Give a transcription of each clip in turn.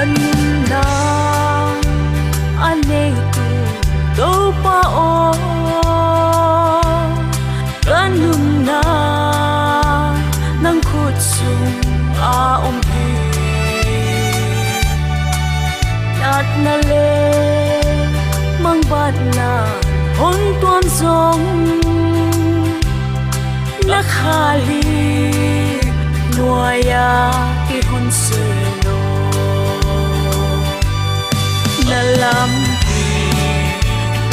kan na ane tu do pa o kanum na nang khut sung a hi nat na le mang bat na hon tuam song na khali nuaya ki hon se lo na lam pi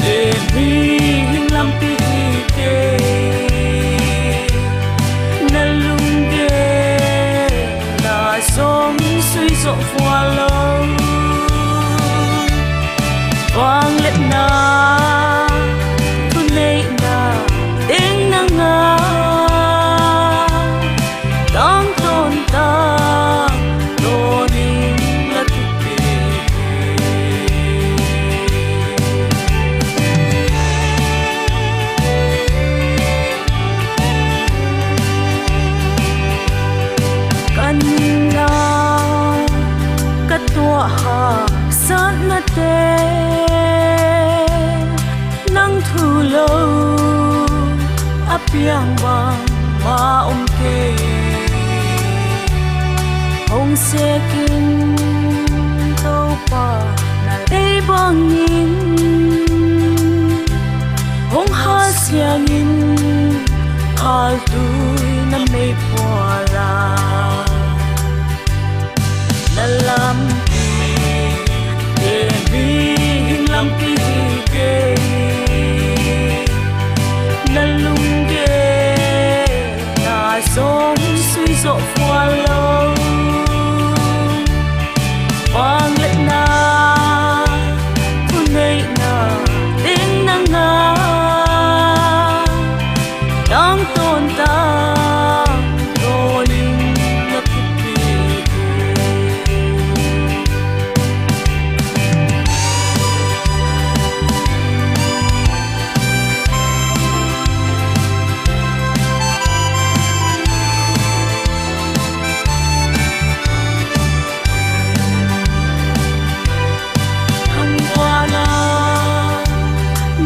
le bi lam pi ke na lung ge na song suy zo phua lo vang let na tu nei na ding na nga dang ton ta lo ning la tu pi kan na ka tua ha sat na te nang thu lo apiang bang ma ke hong se kin to pa na te bang in hong ha siang in khal tu na me pwala na lam lam pi ke na lung ge na song suy zo phua lo vang let na tu nei na ding na nga dang ton ta lo ning na pi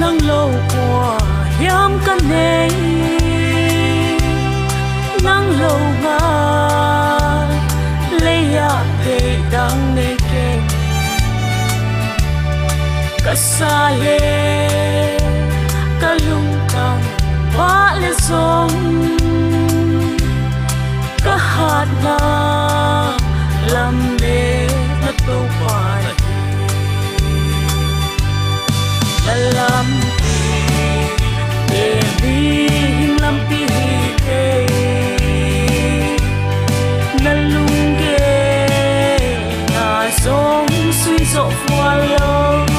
nang lâu qua hiam kan nei nang lâu nga leya te dang nei ke ka sa le ka lung tang wa le song ka hat na lam le na to pa lam pi lam pi ke na lung ge na song suy zo phua lo